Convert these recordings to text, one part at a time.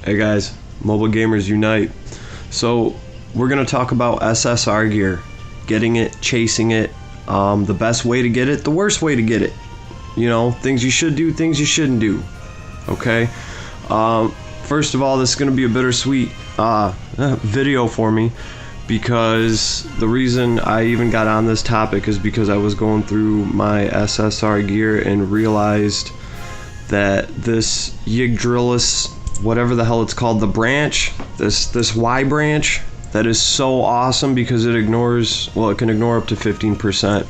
Hey guys, mobile gamers unite. So we're gonna talk about SSR gear, getting it, chasing it, the best way to get it, the worst way to get it. You know, things you should do, things you shouldn't do. Okay. First of all, this is gonna be a bittersweet video for me, because the reason I even got on this topic is because I was going through my SSR gear and realized that this Yggdrasil, whatever the hell it's called, the branch, this Y branch, that is so awesome because it ignores, well, it can ignore up to 15%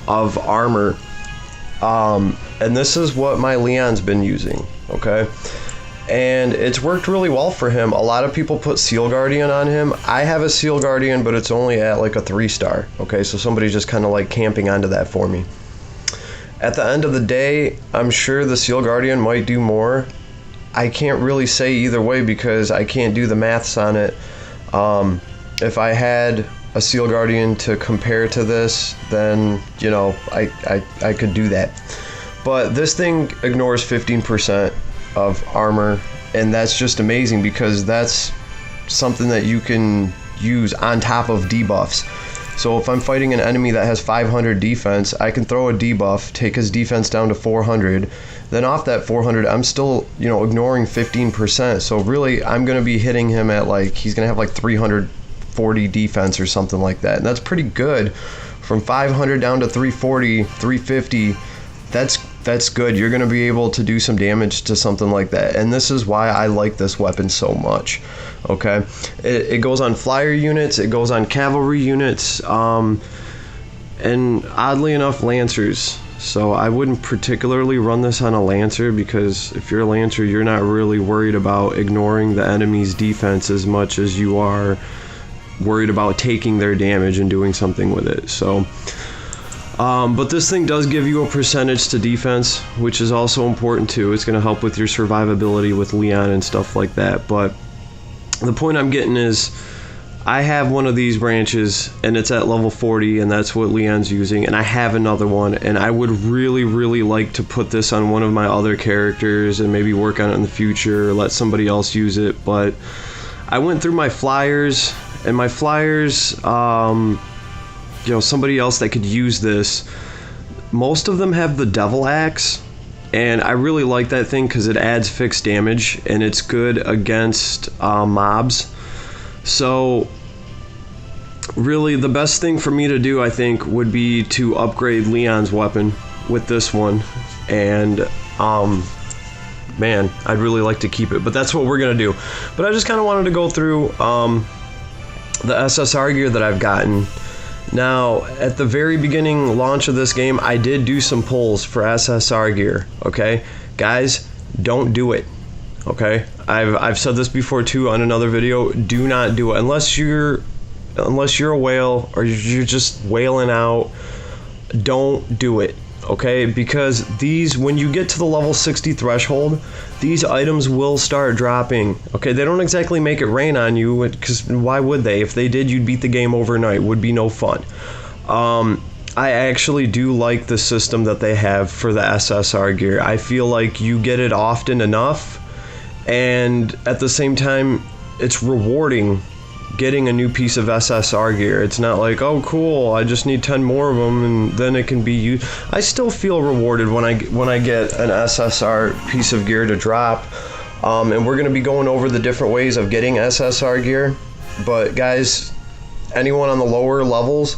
of armor. And this is what my Leon's been using, okay? And it's worked really well for him. A lot of people put Seal Guardian on him. I have a Seal Guardian, but it's only at like a 3-star, okay? So somebody's just kind of like camping onto that for me. At the end of the day, I'm sure the Seal Guardian might do more. I can't really say either way because I can't do the maths on it. If I had a Seal Guardian to compare to this, then, you know, I could do that. But this thing ignores 15% of armor, and that's just amazing because that's something that you can use on top of debuffs. So if I'm fighting an enemy that has 500 defense, I can throw a debuff, take his defense down to 400. Then off that 400, I'm still, you know, ignoring 15%. So really, I'm going to be hitting him at like, he's going to have like 340 defense or something like that. And that's pretty good. From 500 down to 340, 350, that's good. You're going to be able to do some damage to something like that. And this is why I like this weapon so much. Okay, it goes on flyer units, it goes on cavalry units, and oddly enough, lancers. So I wouldn't particularly run this on a lancer, because if you're a lancer, you're not really worried about ignoring the enemy's defense as much as you are worried about taking their damage and doing something with it. So but this thing does give you a percentage to defense, which is also important too. It's going to help with your survivability with Leon and stuff like that. But the point I'm getting is, I have one of these branches and it's at level 40, and that's what Leon's using, and I have another one, and I would really like to put this on one of my other characters and maybe work on it in the future or let somebody else use it. But I went through my flyers, and my flyers, you know, somebody else that could use this, most of them have the Devil Axe, and I really like that thing because it adds fixed damage and it's good against mobs. So really the best thing for me to do, I think, would be to upgrade Leon's weapon with this one. And man, I'd really like to keep it, but that's what we're gonna do. But I just kind of wanted to go through the SSR gear that I've gotten. Now, at the very beginning launch of this game, I did do some pulls for SSR gear, okay? Guys, don't do it, okay? I've said this before too on another video. Do not do it unless you're a whale or you're just whaling out. Don't do it, okay? Because these, when you get to the level 60 threshold, these items will start dropping, okay? They don't exactly make it rain on you, because why would they? If they did, you'd beat the game overnight. Would be no fun. I actually do like the system that they have for the SSR gear. I feel like you get it often enough, and at the same time, it's rewarding getting a new piece of SSR gear. It's not like, oh cool, I just need 10 more of them and then it can be used. I still feel rewarded when I get an SSR piece of gear to drop. And we're going to be going over the different ways of getting SSR gear. But guys, anyone on the lower levels,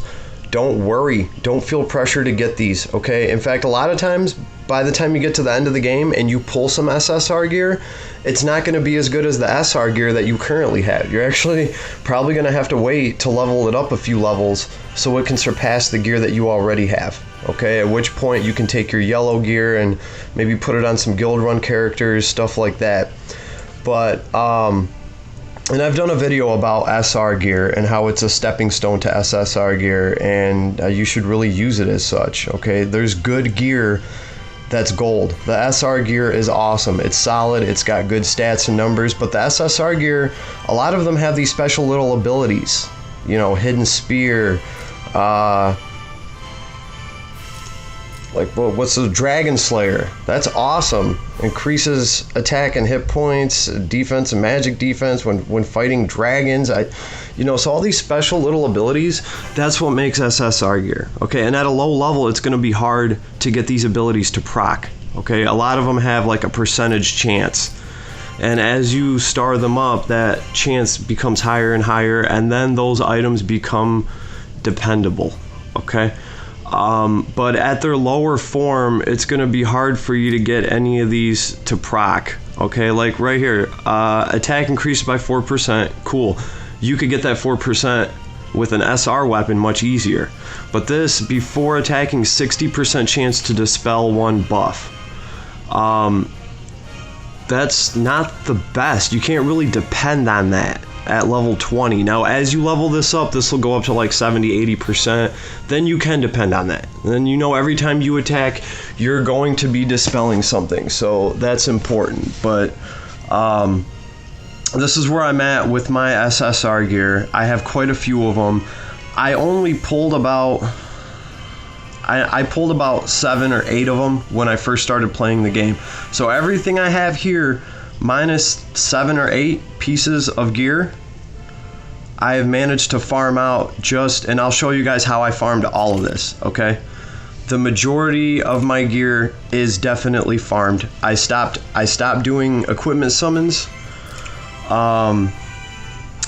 don't worry. Don't feel pressure to get these, okay? In fact, a lot of times, by the time you get to the end of the game and you pull some SSR gear, it's not going to be as good as the SR gear that you currently have. You're actually probably going to have to wait to level it up a few levels so it can surpass the gear that you already have, okay? At which point you can take your yellow gear and maybe put it on some guild run characters, stuff like that. But and I've done a video about SR gear and how it's a stepping stone to SSR gear, and you should really use it as such, okay? There's good gear that's gold. The SR gear is awesome. It's solid, it's got good stats and numbers, but the SSR gear, a lot of them have these special little abilities. You know, hidden spear, Like, what's the Dragon Slayer? That's awesome. Increases attack and hit points, defense and magic defense when fighting dragons. So all these special little abilities, that's what makes SSR gear. Okay, and at a low level, it's going to be hard to get these abilities to proc. Okay, a lot of them have like a percentage chance. And as you star them up, that chance becomes higher and higher, and then those items become dependable. Okay? But at their lower form, it's going to be hard for you to get any of these to proc. Okay, like right here, attack increased by 4%. Cool. You could get that 4% with an SR weapon much easier. But this, before attacking, 60% chance to dispel one buff. That's not the best. You can't really depend on that at level 20. Now, as you level this up, this will go up to like 70-80%. Then you can depend on that. Then every time you attack, you're going to be dispelling something. So that's important. But this is where I'm at with my SSR gear. I have quite a few of them. I only pulled about... I pulled about 7 or 8 of them when I first started playing the game. So everything I have here, minus 7 or 8 pieces of gear, I have managed to farm out and I'll show you guys how I farmed all of this, okay? The majority of my gear is definitely farmed. I stopped doing equipment summons a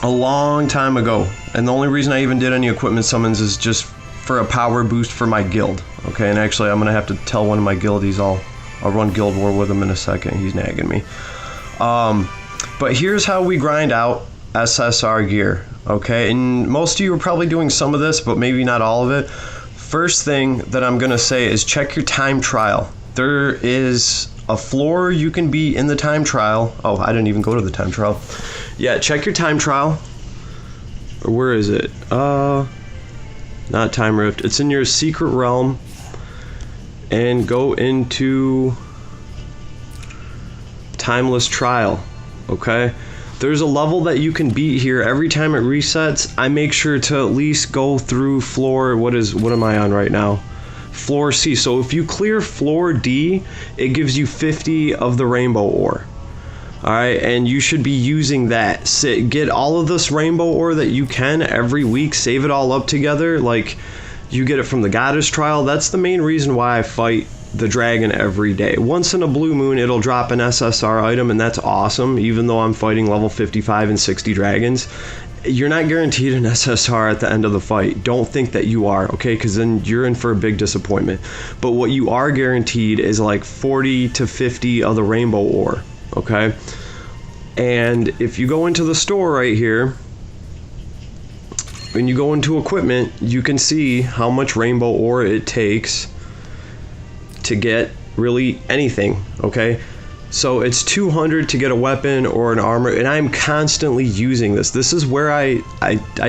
long time ago. And the only reason I even did any equipment summons is just for a power boost for my guild. Okay, and actually I'm gonna have to tell one of my guildies I'll run guild war with him in a second. He's nagging me. But here's how we grind out SSR gear. Okay, and most of you are probably doing some of this, but maybe not all of it. First thing that I'm gonna say is check your time trial. There is a floor you can be in the time trial. Oh, I didn't even go to the time trial. Yeah, check your time trial. Or where is it? Not Time Rift. It's in your secret realm. And go into Timeless Trial. Okay? There's a level that you can beat here. Every time it resets, I make sure to at least go through floor... What am I on right now? Floor C. So if you clear floor D, it gives you 50 of the rainbow ore. Alright, and you should be using that. Get all of this rainbow ore that you can every week. Save it all up together. Like, you get it from the goddess trial. That's the main reason why I fight the dragon every day. Once in a blue moon, it'll drop an SSR item, and that's awesome. Even though I'm fighting level 55 and 60 dragons, you're not guaranteed an SSR at the end of the fight. Don't think that you are, okay? Because then you're in for a big disappointment. But what you are guaranteed is like 40 to 50 of the rainbow ore. Okay, and if you go into the store right here, when you go into equipment, you can see how much rainbow ore it takes to get really anything. Okay, so it's 200 to get a weapon or an armor, and I'm constantly using this. This is where I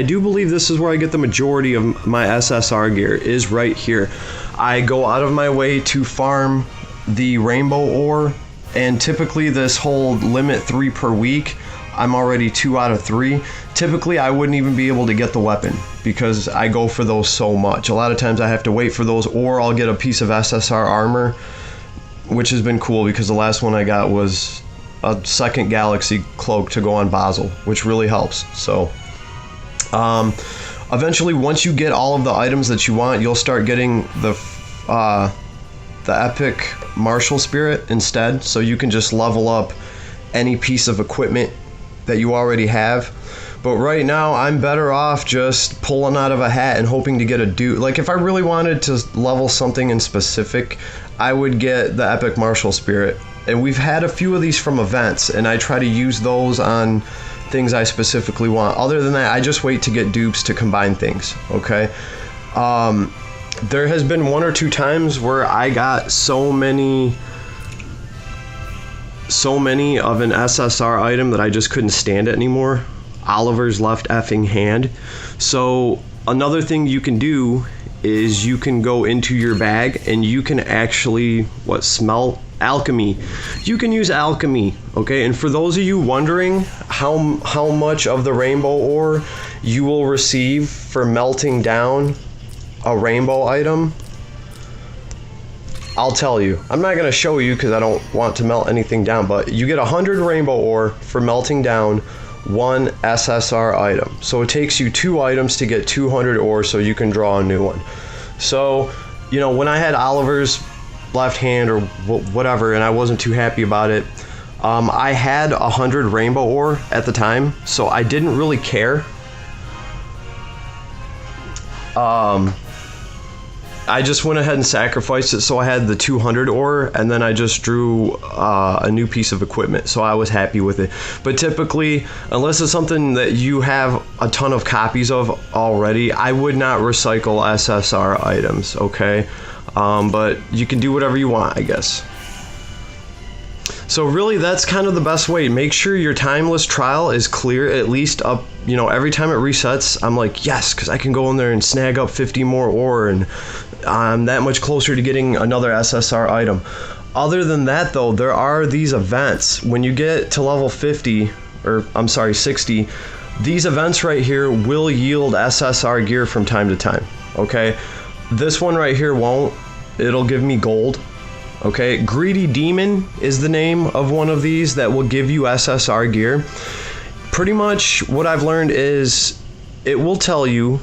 do believe this is where I get the majority of my SSR gear, is right here. I go out of my way to farm the rainbow ore. And typically this whole limit 3 per week, I'm already 2 out of 3. Typically I wouldn't even be able to get the weapon because I go for those so much. A lot of times I have to wait for those, or I'll get a piece of SSR armor, which has been cool because the last one I got was a second galaxy cloak to go on Basel, which really helps. So eventually, once you get all of the items that you want, you'll start getting the epic martial spirit instead, so you can just level up any piece of equipment that you already have. But right now I'm better off just pulling out of a hat and hoping to get a dude. Like, if I really wanted to level something in specific, I would get the epic martial spirit, and we've had a few of these from events, and I try to use those on things I specifically want. Other than that, I just wait to get dupes to combine things. Okay, there has been 1 or 2 times where I got so many of an SSR item that I just couldn't stand it anymore. Oliver's left effing hand. So another thing you can do is you can go into your bag and you can actually smell alchemy. You can use alchemy, okay? And for those of you wondering how much of the rainbow ore you will receive for melting down a rainbow item, I'll tell you. I'm not going to show you because I don't want to melt anything down, but you get 100 rainbow ore for melting down one SSR item. So it takes you 2 items to get 200 ore so you can draw a new one. So, you know, when I had Oliver's left hand or whatever and I wasn't too happy about it, I had 100 rainbow ore at the time, so I didn't really care. I just went ahead and sacrificed it, so I had the 200 ore, and then I just drew a new piece of equipment, so I was happy with it. But typically, unless it's something that you have a ton of copies of already, I would not recycle SSR items, okay? But you can do whatever you want, I guess. So really, that's kind of the best way. Make sure your timeless trial is clear, at least up, you know, every time it resets, I'm like, yes, because I can go in there and snag up 50 more ore, and I'm that much closer to getting another SSR item. Other than that, though, there are these events. When you get to level 50, or I'm sorry, 60, these events right here will yield SSR gear from time to time, okay? This one right here won't. It'll give me gold. Okay, Greedy Demon is the name of one of these that will give you SSR gear. Pretty much what I've learned is it will tell you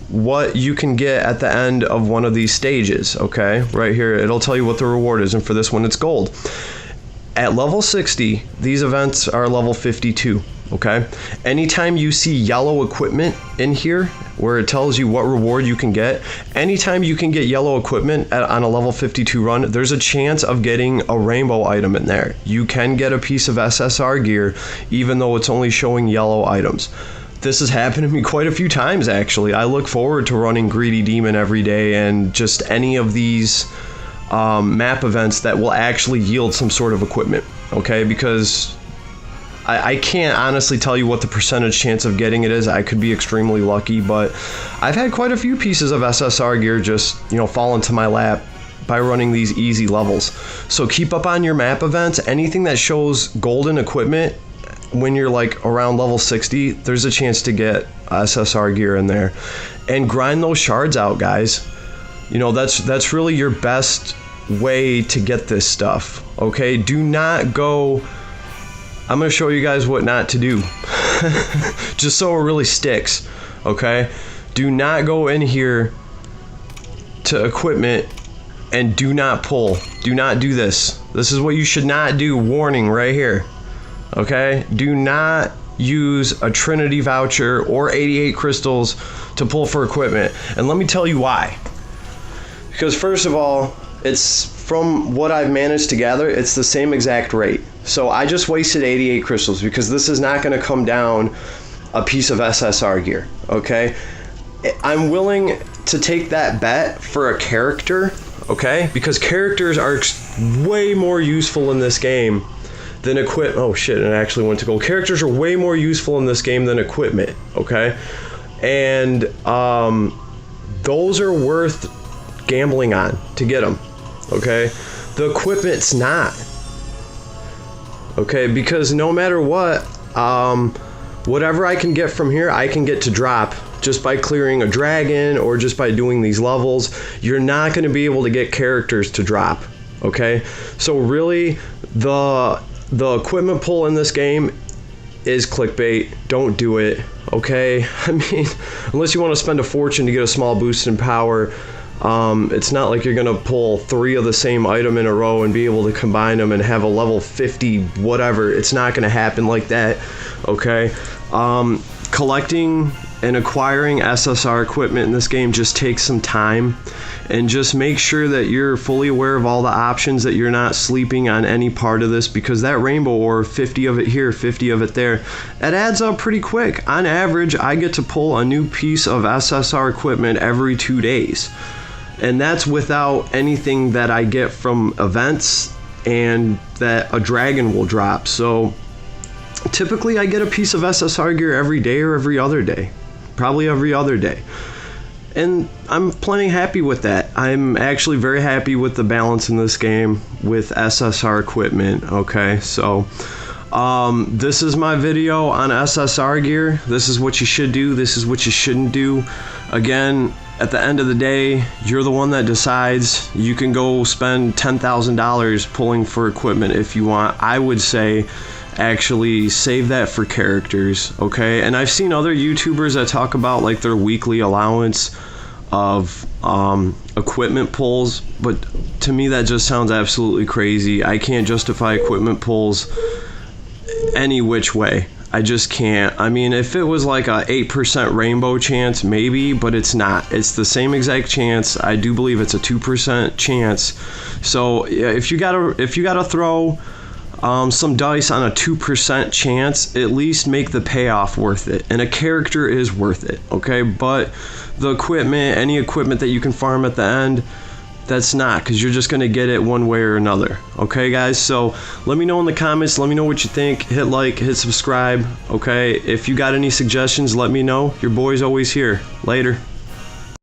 what you can get at the end of one of these stages, okay? Right here, it'll tell you what the reward is, and for this one, it's gold. At level 60, these events are level 52, okay? Anytime you see yellow equipment in here, where it tells you what reward you can get, anytime you can get yellow equipment on a level 52 run, there's a chance of getting a rainbow item in there. You can get a piece of SSR gear, even though it's only showing yellow items. This has happened to me quite a few times, actually. I look forward to running Greedy Demon every day, and just any of these map events that will actually yield some sort of equipment, okay? Because I can't honestly tell you what the percentage chance of getting it is. I could be extremely lucky, but I've had quite a few pieces of SSR gear just, you know, fall into my lap by running these easy levels. So keep up on your map events. Anything that shows golden equipment when you're like around level 60, there's a chance to get SSR gear in there. And grind those shards out, guys. You know, that's really your best way to get this stuff, okay? Do not go... I'm going to show you guys what not to do, just so it really sticks, okay? Do not go in here to equipment and do not pull. Do not do this. This is what you should not do. Warning right here, okay? Do not use a Trinity voucher or 88 crystals to pull for equipment. And let me tell you why. Because first of all, it's from what I've managed to gather, it's the same exact rate. So I just wasted 88 crystals because this is not going to come down a piece of SSR gear, okay? I'm willing to take that bet for a character, okay? Because characters are way more useful in this game than equipment. Oh shit, it actually went to gold. Characters are way more useful in this game than equipment, okay? And those are worth gambling on to get them, okay? The equipment's not. Okay, because no matter what, whatever I can get from here, I can get to drop just by clearing a dragon or just by doing these levels. You're not going to be able to get characters to drop, okay? So really, the equipment pull in this game is clickbait. Don't do it, okay? I mean, unless you want to spend a fortune to get a small boost in power, it's not like you're gonna pull 3 of the same item in a row and be able to combine them and have a level 50 whatever. It's not gonna happen like that, okay? Collecting and acquiring SSR equipment in this game just takes some time, and just make sure that you're fully aware of all the options, that you're not sleeping on any part of this, because that rainbow ore, 50 of it here, 50 of it there, it adds up pretty quick. On average, I get to pull a new piece of SSR equipment every 2 days. And that's without anything that I get from events and that a dragon will drop. So typically I get a piece of SSR gear every day or every other day. Probably every other day. And I'm plenty happy with that. I'm actually very happy with the balance in this game with SSR equipment, okay? So This is my video on SSR gear. This is what you should do. This is what you shouldn't do. Again, at the end of the day, you're the one that decides. You can go spend $10,000 pulling for equipment if you want. I would say actually save that for characters, okay? And I've seen other YouTubers that talk about like their weekly allowance of equipment pulls, but to me that just sounds absolutely crazy. I can't justify equipment pulls any which way. I just can't. I mean, if it was like a 8% rainbow chance, maybe, but it's not. It's the same exact chance. I do believe it's a 2% chance. So if you gotta throw some dice on a 2% chance, at least make the payoff worth it. And a character is worth it, okay? But the equipment, any equipment that you can farm at the end, that's not, because you're just going to get it one way or another. Okay, guys? So let me know in the comments. Let me know what you think. Hit like, hit subscribe. Okay? If you got any suggestions, let me know. Your boy's always here. Later.